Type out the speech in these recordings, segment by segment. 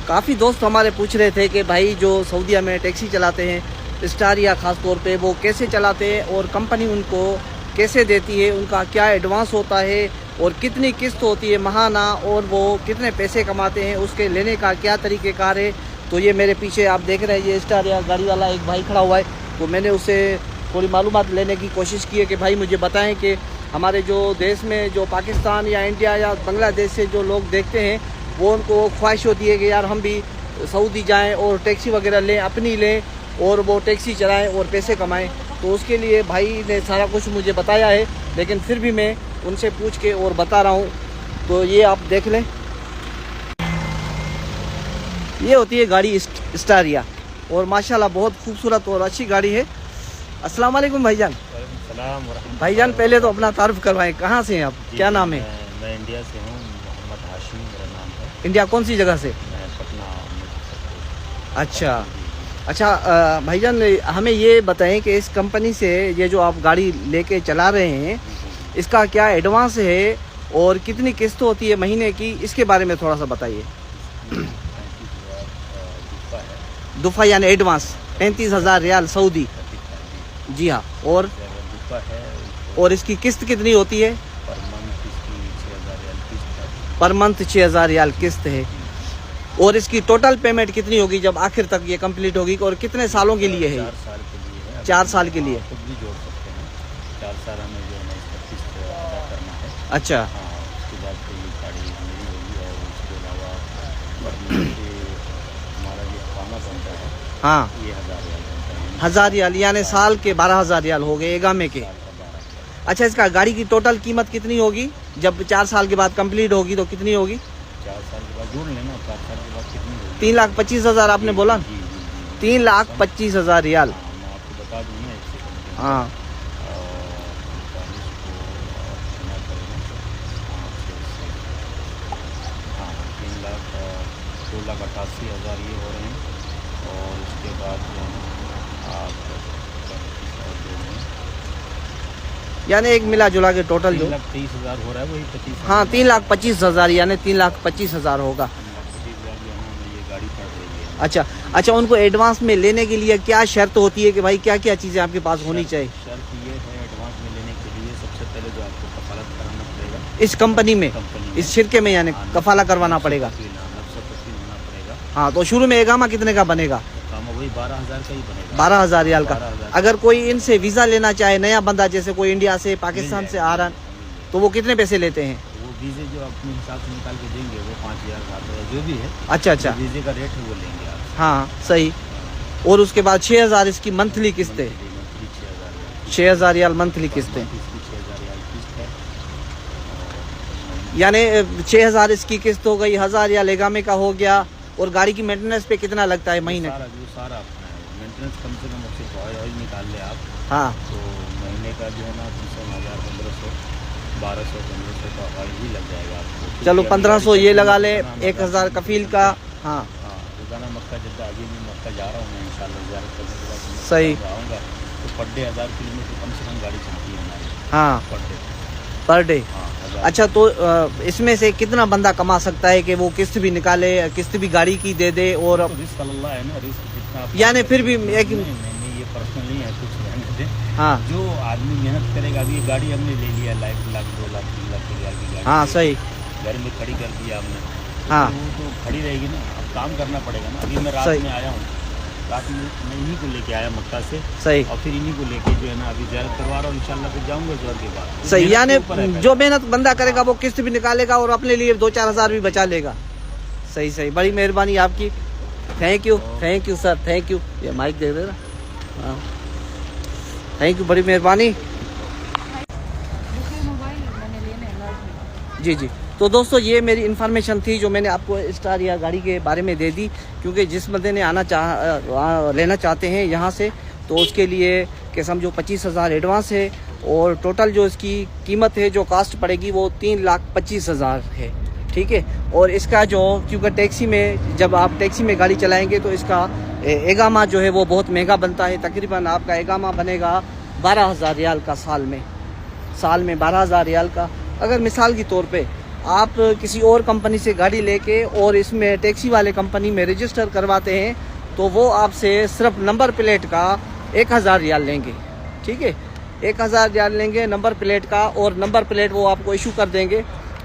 काफ़ी दोस्त हमारे पूछ रहे थे कि भाई जो सऊदीया में टैक्सी चलाते हैं स्टारिया ख़ास तौर पे, वो कैसे चलाते हैं और कंपनी उनको कैसे देती है, उनका क्या एडवांस होता है और कितनी किस्त होती है महाना, और वो कितने पैसे कमाते हैं, उसके लेने का क्या तरीक़ेकार है। तो ये मेरे पीछे आप देख रहे हैं, ये स्टारिया गाड़ी वाला एक भाई खड़ा हुआ है। तो मैंने उससे थोड़ी मालूमात लेने की कोशिश की है कि भाई मुझे बताएं कि हमारे जो देश में जो पाकिस्तान या इंडिया या बांग्लादेश से जो लोग देखते हैं, वो उनको ख्वाहिश होती है कि यार हम भी सऊदी जाएं और टैक्सी वगैरह लें, अपनी लें और वो टैक्सी चलाएं और पैसे कमाएं। तो उसके लिए भाई ने सारा कुछ मुझे बताया है, लेकिन फिर भी मैं उनसे पूछ के और बता रहा हूं। तो ये आप देख लें, ये होती है गाड़ी स्टारिया और माशाल्लाह बहुत खूबसूरत और अच्छी गाड़ी है। अस्सलाम वालेकुम भाईजान। भाईजान पहले तो अपना तारुफ करवाएं, कहाँ से हैं आप, क्या नाम है? मैं इंडिया से हूँ, मोहम्मद हाशिम मेरा नाम है। इंडिया कौन सी जगह से? मैं पटना। अच्छा भाईजान हमें ये बताएं कि इस कंपनी से ये जो आप गाड़ी लेके चला रहे हैं, इसका क्या एडवांस है और कितनी किस्त होती है महीने की, इसके बारे में थोड़ा सा बताइए। दुफा यानी एडवांस 35,000 रियाल सऊदी। जी हाँ, और इसकी किस्त कितनी होती है? पर मंथ 6,000 रियाल किस्त है। और इसकी टोटल पेमेंट कितनी होगी जब आखिर तक ये कंप्लीट होगी, और कितने सालों के लिए है? 4 साल के लिए। 4 साल में जो है इसका किस्त अदा करना है। अच्छा। उसके बाद तो ये गाड़ी मेरी होगी, और उसके अलावा हमारा जो खाना बनता है, हाँ, ये 1,000 रियाल बनता है। 1,000 रियाल यानी साल के 12,000 रियाल हो गए एगामे के। अच्छा, इसका गाड़ी की टोटल कीमत कितनी होगी जब 4 साल के बाद कंप्लीट होगी, तो कितनी होगी? 4 साल के बाद जोड़ लेना, 4 साल के बाद कितनी होगी? 3,25,000 आपने बोला? 3,25,000 रियाल। मैं आपको बता दूँ ना, 1 सेकंड। हाँ, हाँ, 3,88,000 ये हो रहे हैं। और उसके बाद जो है आप यानी एक मिला जुला के टोटल जो 3,23,000 हो रहा है, वही 25। हाँ, 3,25,000 यानी 3,25,000 होगा। 25,000 जो है ना ये गाड़ी पड़ रही है। अच्छा, उनको एडवांस में लेने के लिए क्या शर्त होती है कि भाई क्या क्या चीज़ें आपके पास होनी चाहिए? शर्त ये है, एडवांस में लेने के लिए सबसे पहले जो आपको कफालत कराना पड़ेगा इस कंपनी में, इस शिरके में, यानी कफाला करवाना पड़ेगा। होना पड़ेगा। हाँ, तो शुरू में एगामा कितने का बनेगा? वही 12,000 का ही बनेगा। 12,000 रियाल का। अगर कोई इनसे वीज़ा लेना चाहे, नया बंदा, जैसे कोई इंडिया से पाकिस्तान से आ रहा, तो वो कितने पैसे लेते हैं? वो वीज़े जो अपने हिसाब से निकाल के देंगे, वो 5,000 7,000 जो भी है। अच्छा, वीज़े का रेट है वो लेंगे आप। हाँ सही। और उसके बाद 6,000 इसकी मंथली किस्तें, 6,000 रियाल मंथली किस्तें, यानी 6,000 इसकी किस्त हो गई, 1,000 रियाल एगामे का हो गया। और गाड़ी की मेंटेनेंस पे कितना लगता है महीने? सारा अपना है मेंटेनेंस, कम से कम सिर्फ ऑयल निकाल ले आप। हाँ, तो महीने का जो है ना 300,000 1,500 1,200 1,500 का ऑयल ही लग जाएगा आपको। चलो 1,500 ये लगा ले, 1,000 कफील का। हाँ, रोजाना मक्का जद्दा, अभी भी मक्का जा रहा हूँ मैं इंशाल्लाह, ज़ियारत करने के बाद सही आऊँगा। तो पर डे 1,000 किलोमीटर कम से कम गाड़ी चलती है हमारी। हाँ, पर डे। अच्छा, तो इसमें से कितना बंदा कमा सकता है कि वो किस्त भी निकाले, किस्त भी गाड़ी की दे दे? और रिस्क अल्लाह है ना, रिस्क जितना यानी फिर भी एक नहीं, ये पर्सनली है, कुछ रहने दे। हाँ, जो आदमी मेहनत करेगा, अभी ये गाड़ी हमने ले लिया, 1 लाख 2 लाख 3 लाख की गाड़ी। हाँ सही। घर में खड़ी कर दिया हमने, हाँ, वो तो खड़ी रहेगी ना, अब काम करना पड़ेगा ना। अभी मैं रात में आया हूँ, रात में मैं इन्हीं को लेके आया मक्का से। सही। और फिर इन्हीं को लेके जो है ना अभी ज़ियारत करवा रहा हूँ, इंशाल्लाह फिर जाऊँगा ज़ोर के बाद। सही, यानी जो मेहनत बंदा करेगा वो किस्त भी निकालेगा और अपने लिए 2-4 हज़ार भी बचा लेगा। सही, बड़ी मेहरबानी आपकी। Thank you sir, thank you. ये माइक दे देना। हाँ, थैंक यू, बड़ी मेहरबानी। जी। तो दोस्तों, ये मेरी इन्फॉर्मेशन थी जो मैंने आपको स्टारिया गाड़ी के बारे में दे दी, क्योंकि जिस बंदे ने लेना चाहते हैं यहाँ से, तो उसके लिए कि समझो 25,000 एडवांस है, और टोटल जो इसकी कीमत है, जो कास्ट पड़ेगी, वो 3,25,000 है। ठीक है। और इसका जो, क्योंकि टैक्सी में, जब आप टैक्सी में गाड़ी चलाएँगे तो इसका एगामा जो है वो बहुत महंगा बनता है। तकरीबन आपका एगामा बनेगा 12,000 रियाल का साल में 12,000 रियाल का। अगर मिसाल के तौर पे आप किसी और कंपनी से गाड़ी लेके और इसमें टैक्सी वाले कंपनी में रजिस्टर करवाते हैं तो वो आपसे सिर्फ नंबर प्लेट का 1000 रियाल लेंगे। ठीक है, 1000 रियाल लेंगे नंबर प्लेट का, और नंबर प्लेट वो आपको इशू कर देंगे।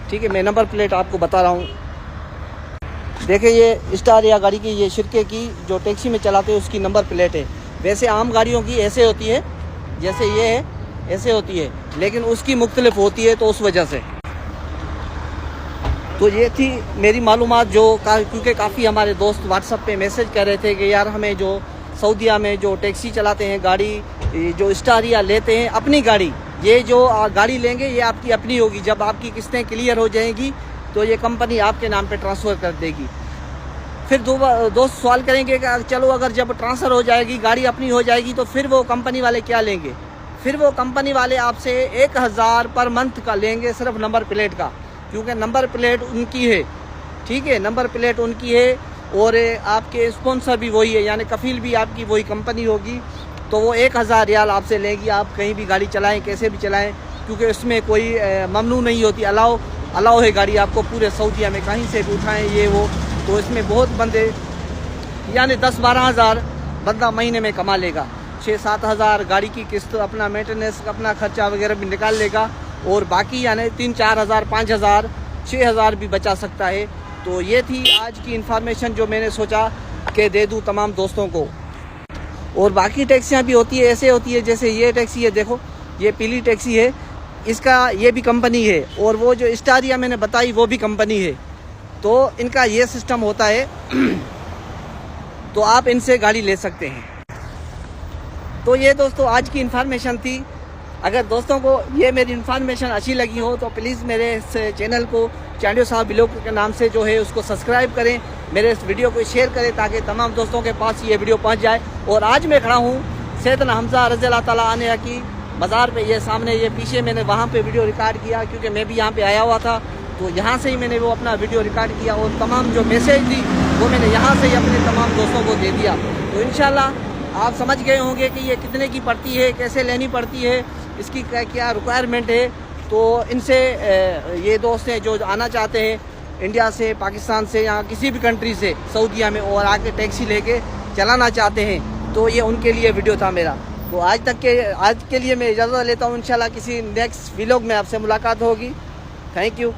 ठीक है, मैं नंबर प्लेट आपको बता रहा हूँ। देखिए ये स्टार या गाड़ी की, ये शिरके की जो टैक्सी में चलाते हैं उसकी नंबर प्लेट है। वैसे आम गाड़ियों की ऐसे होती है, जैसे ये है ऐसे होती है, लेकिन उसकी मुख्तलिफ होती है, तो उस वजह से। तो ये थी मेरी मालूमात क्योंकि काफ़ी हमारे दोस्त व्हाट्सएप पे मैसेज कर रहे थे कि यार हमें जो सऊदीया में जो टैक्सी चलाते हैं, गाड़ी जो स्टारिया लेते हैं अपनी गाड़ी, ये जो गाड़ी लेंगे ये आपकी अपनी होगी। जब आपकी किस्तें क्लियर हो जाएंगी तो ये कंपनी आपके नाम पे ट्रांसफ़र कर देगी। फिर दोस्त सवाल करेंगे कि चलो अगर जब ट्रांसफ़र हो जाएगी, गाड़ी अपनी हो जाएगी, तो फिर वो कंपनी वाले क्या लेंगे? फिर वो कंपनी वाले आपसे 1000 पर मंथ का लेंगे सिर्फ नंबर प्लेट का, क्योंकि नंबर प्लेट उनकी है। ठीक है, नंबर प्लेट उनकी है और आपके स्पॉन्सर भी वही है, यानी कफील भी आपकी वही कंपनी होगी। तो वो 1000 रियाल आपसे लेगी, आप कहीं भी गाड़ी चलाएं, कैसे भी चलाएं, क्योंकि उसमें कोई ममनू नहीं होती, अलाउ है गाड़ी आपको पूरे सऊदीया में कहीं से भी उठाएं ये वो। तो इसमें बहुत बंदे यानी 10-12 हज़ार बंदा महीने में कमा लेगा। 6-7 हज़ार गाड़ी की किस्त, अपना मेंटेनेंस, अपना खर्चा वगैरह भी निकाल लेगा, और बाकी यानी 3-4 हज़ार, 5 हज़ार, 6 हज़ार भी बचा सकता है। तो ये थी आज की इन्फॉर्मेशन जो मैंने सोचा कि दे दूँ तमाम दोस्तों को। और बाकी टैक्सियाँ भी होती है, ऐसे होती है जैसे ये टैक्सी है, देखो ये पीली टैक्सी है, इसका ये भी कंपनी है, और वो जो स्टारिया मैंने बताई वो भी कंपनी है। तो इनका ये सिस्टम होता है तो आप इनसे गाड़ी ले सकते हैं। तो ये दोस्तों आज की इन्फॉर्मेशन थी। अगर दोस्तों को ये मेरी इन्फॉर्मेशन अच्छी लगी हो तो प्लीज़ मेरे इस चैनल को चांडियो साहब व्लॉग के नाम से जो है उसको सब्सक्राइब करें, मेरे इस वीडियो को शेयर करें ताकि तमाम दोस्तों के पास ये वीडियो पहुंच जाए। और आज मैं खड़ा हूँ सैयदना हमजा रज़ी अल्लाह ताला अन्हु की मज़ार पे, ये सामने ये पीछे मैंने वहाँ पे वीडियो रिकॉर्ड किया क्योंकि मैं भी यहाँ पे आया हुआ था। तो यहाँ से ही मैंने वो अपना वीडियो रिकॉर्ड किया और तमाम जो मैसेज थी वो मैंने यहाँ से ही अपने तमाम दोस्तों को दे दिया। तो इंशाल्लाह आप समझ गए होंगे कि ये कितने की पड़ती है, कैसे लेनी पड़ती है, इसकी क्या रिक्वायरमेंट है। तो इनसे ये दोस्त हैं जो आना चाहते हैं इंडिया से, पाकिस्तान से, या किसी भी कंट्री से सऊदीया में, और आके टैक्सी लेके चलाना चाहते हैं, तो ये उनके लिए वीडियो था मेरा। तो आज के लिए मैं इजाज़त लेता हूँ। इंशाल्लाह किसी नेक्स्ट व्लॉग में आपसे मुलाकात होगी। Thank you.